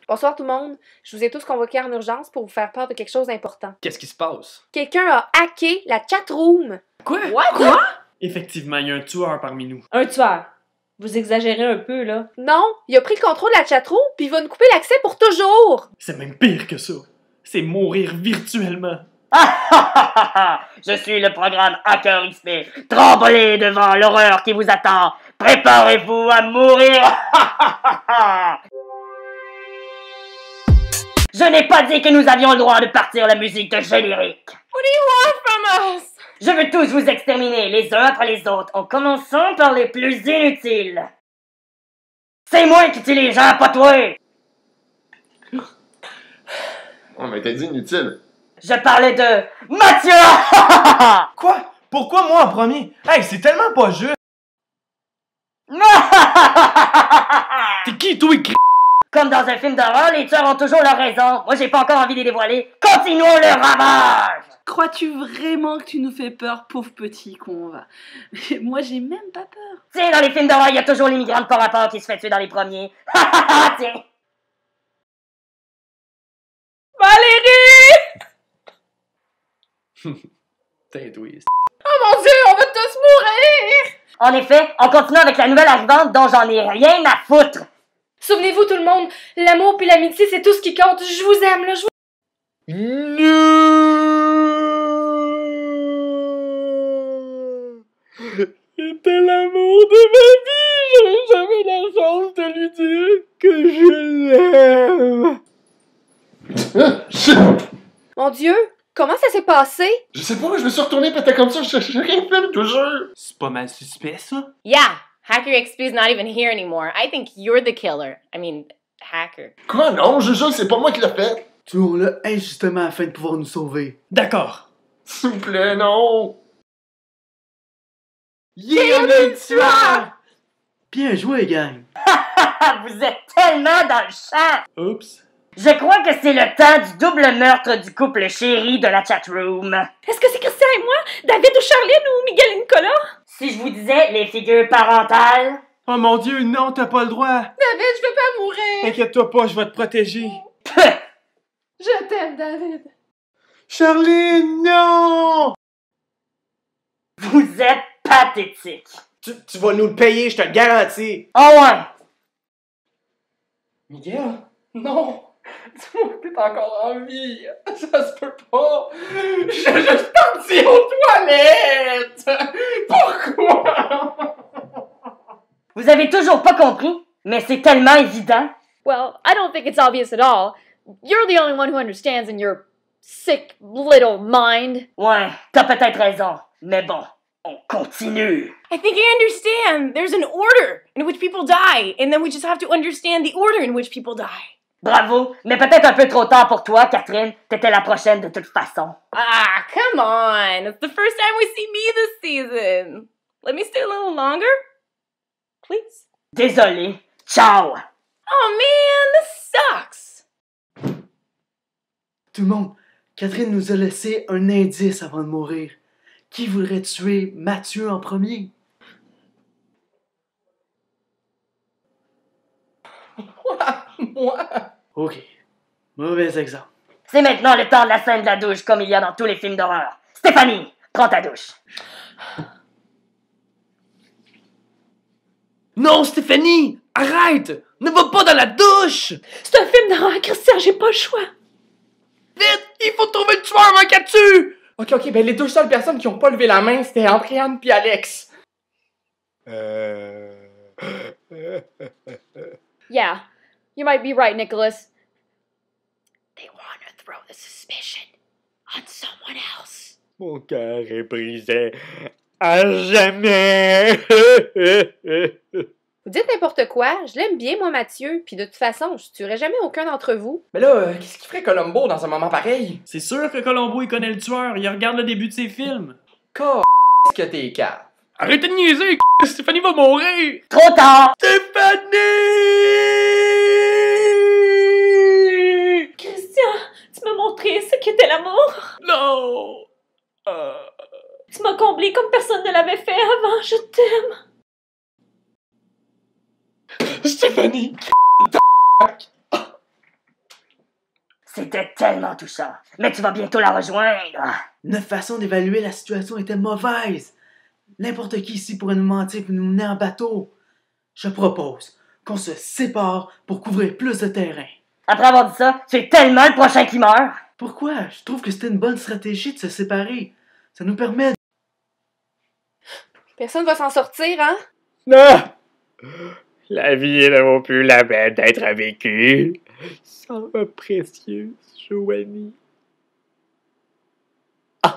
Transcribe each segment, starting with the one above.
Bonsoir tout le monde. Je vous ai tous convoqués en urgence pour vous faire part de quelque chose d'important. Qu'est-ce qui se passe? Quelqu'un a hacké la chatroom. Quoi? Quoi? Effectivement, il y a un tueur parmi nous. Un tueur. Vous exagérez un peu, là. Non, il a pris le contrôle de la chatroom puis il va nous couper l'accès pour toujours. C'est même pire que ça. C'est mourir virtuellement. Je suis le programme Hacker XP. Tremblez devant l'horreur qui vous attend. Préparez-vous à mourir. Je n'ai pas dit que nous avions le droit de partir la musique de générique. What do you want from us? Je veux tous vous exterminer les uns après les autres en commençant par les plus inutiles. C'est moi qui tue les gens, pas toi. Oh, mais t'as dit inutile. Je parlais de Mathieu. Quoi? Pourquoi moi en premier? Hey, c'est tellement pas juste! T'es qui, toi, Comme dans un film d'horreur, les tueurs ont toujours leur raison. Moi, j'ai pas encore envie de les dévoiler. Continuons le ravage! Crois-tu vraiment que tu nous fais peur, pauvre petit con, va? Moi, j'ai même pas peur. Tiens, dans les films d'horreur, il y a toujours l'immigrant de par rapport qui se fait tuer dans les premiers. Tiens. Valérie! T'es twist. Oh mon Dieu, on va tous mourir! En effet, on continue avec la nouvelle arrivante dont j'en ai rien à foutre. Souvenez-vous tout le monde, l'amour puis l'amitié c'est tout ce qui compte. Je vous aime là, je vous... C'était l'amour de ma vie! J'avais jamais la chance de lui dire que je l'aime! Mon Dieu, comment ça s'est passé? Je sais pas, je me suis retourné pis t'es comme ça, j'ai rien fait, je te jure. C'est pas mal suspect, ça? Yeah, Hacker XP's not even here anymore. I think you're the killer. I mean, Hacker. Quoi, non, je jure que c'est pas moi qui l'ai fait. Tuons-le injustement afin de pouvoir nous sauver. D'accord. S'il vous plaît, non. Yeah, on a le tueur! Bien joué, gang. Vous êtes tellement dans le champ. Oups. Je crois que c'est le temps du double meurtre du couple chéri de la chatroom. Est-ce que c'est Christian et moi, David ou Charline ou Miguel et Nicolas? Si je vous disais les figures parentales... Oh mon Dieu, non, t'as pas le droit! David, je veux pas mourir! T'inquiète-toi pas, je vais te protéger. Je t'aime, David. Charline, non! Vous êtes pathétique. Tu vas nous le payer, je te le garantis. Oh ouais. Miguel? Non! Dis-moi que t'es encore en vie! Ça se peut pas! J'ai juste parti aux toilettes! Pourquoi? Vous avez toujours pas compris, mais c'est tellement évident. Well, I don't think it's obvious at all. You're the only one who understands in your sick little mind. Ouais, t'as peut-être raison, mais bon, on continue. I think I understand. There's an order in which people die, and then we just have to understand the order in which people die. Bravo, mais peut-être un peu trop tard pour toi, Catherine. T'étais la prochaine de toute façon. Ah, come on. It's the first time we see me this season. Let me stay a little longer? Please? Désolé. Ciao. Oh man, this sucks. Tout le monde, Catherine nous a laissé un indice avant de mourir. Qui voudrait tuer Mathieu en premier? Moi? Ok, mauvais exemple. C'est maintenant le temps de la scène de la douche, comme il y a dans tous les films d'horreur. Stéphanie, prends ta douche. Non, Stéphanie! Arrête! Ne va pas dans la douche! C'est un film d'horreur, Christian, j'ai pas le choix. Vite! Il faut trouver le tueur avant qu'elle tue! Ok, ben les deux seules personnes qui ont pas levé la main, c'était Andréane puis Alex. Yeah, you might be right, Nicholas. They want to throw the suspicion on someone else. Mon cœur est brisé à jamais! Vous dites n'importe quoi, je l'aime bien moi Mathieu, puis de toute façon, je tuerai jamais aucun d'entre vous. Mais là, qu'est-ce qu'il ferait Columbo dans un moment pareil? C'est sûr que Columbo, il connaît le tueur, il regarde le début de ses films. Qu'est-ce que t'es cave? Arrêtez de niaiser, Stéphanie va mourir! Trop tard! Stéphanie! Christian, tu m'as montré ce qu'était l'amour. Non! Tu m'as comblé comme personne ne l'avait fait avant, je t'aime. Stéphanie! C'était tellement touchant. Mais tu vas bientôt la rejoindre. Notre façon d'évaluer la situation était mauvaise. N'importe qui ici pourrait nous mentir et nous mener en bateau. Je propose qu'on se sépare pour couvrir plus de terrain. Après avoir dit ça, tu es tellement le prochain qui meurt. Pourquoi? Je trouve que c'était une bonne stratégie de se séparer. Ça nous permet de... Personne va s'en sortir, hein? Non! La vie ne vaut plus la peine d'être vécue. Sans ma précieuse Joanie. No!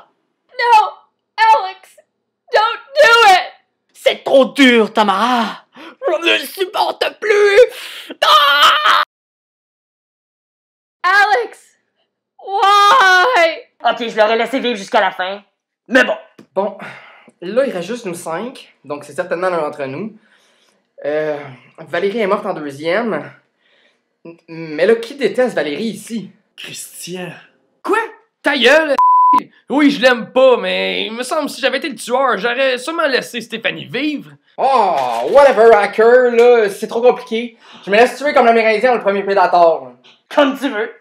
Alex! Don't do it! C'est trop dur, Tamara! Je ne le supporte plus! Ah! Alex! Why? Ok, je l'aurais laissé vivre jusqu'à la fin. Mais bon. Bon, là, il reste juste nous 5, donc c'est certainement l'un d'entre nous. Valérie est morte en deuxième. Mais là, qui déteste Valérie ici? Christian. Quoi? Ta gueule! Oui, je l'aime pas, mais il me semble que si j'avais été le tueur, j'aurais sûrement laissé Stéphanie vivre. Oh, whatever, hacker, là, c'est trop compliqué. Je me laisse tuer comme l'Amérindien dans le premier Predator. Comme tu veux.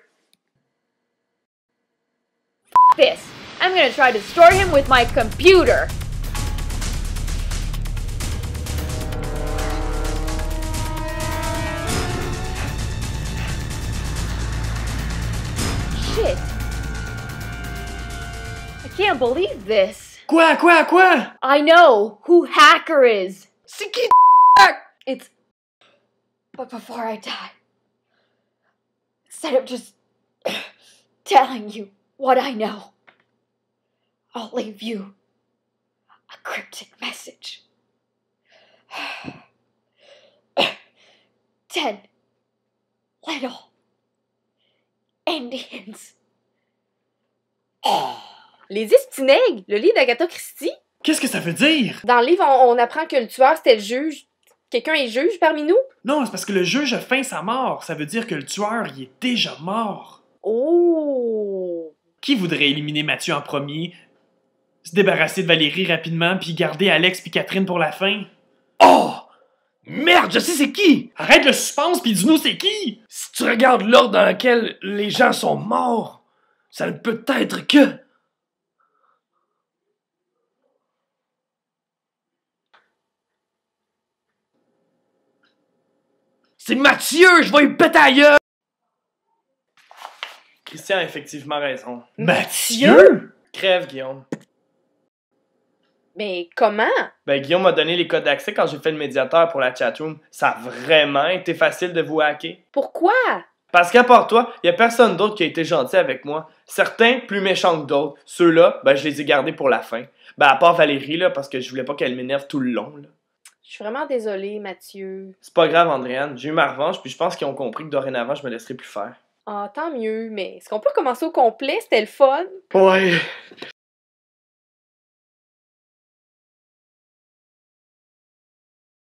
This. I'm gonna try to destroy him with my computer. Shit. I can't believe this. Quoi? I know who Hacker is. C'est qui? It's. But before I die, instead of just telling you what I know, I'll leave you a cryptic message. 10 little Indians. Les Estinègres, le livre d'Agatha Christie. Qu'est-ce que ça veut dire? Dans le livre, on apprend que le tueur, c'était le juge. Quelqu'un est juge parmi nous? Non, c'est parce que le juge a feint sa mort. Ça veut dire que le tueur, il est déjà mort. Oh! Qui voudrait éliminer Mathieu en premier? Se débarrasser de Valérie rapidement, puis garder Alex puis Catherine pour la fin? Oh! Merde, je sais c'est qui! Arrête le suspense, puis dis-nous c'est qui? Si tu regardes l'ordre dans lequel les gens sont morts, ça ne peut être que... C'est Mathieu! Je vais lui péter à gueule! Christian a effectivement raison. Mathieu? Crève, Guillaume. Mais comment? Ben, Guillaume m'a donné les codes d'accès quand j'ai fait le médiateur pour la chatroom. Ça a vraiment été facile de vous hacker. Pourquoi? Parce qu'à part toi, y a personne d'autre qui a été gentil avec moi. Certains plus méchants que d'autres. Ceux-là, ben, je les ai gardés pour la fin. Ben, à part Valérie, là, parce que je voulais pas qu'elle m'énerve tout le long, là. Je suis vraiment désolée, Mathieu. C'est pas grave, Andréane. J'ai eu ma revanche, puis je pense qu'ils ont compris que dorénavant, je me laisserai plus faire. Ah, tant mieux, mais est-ce qu'on peut commencer au complet? C'était le fun. Ouais.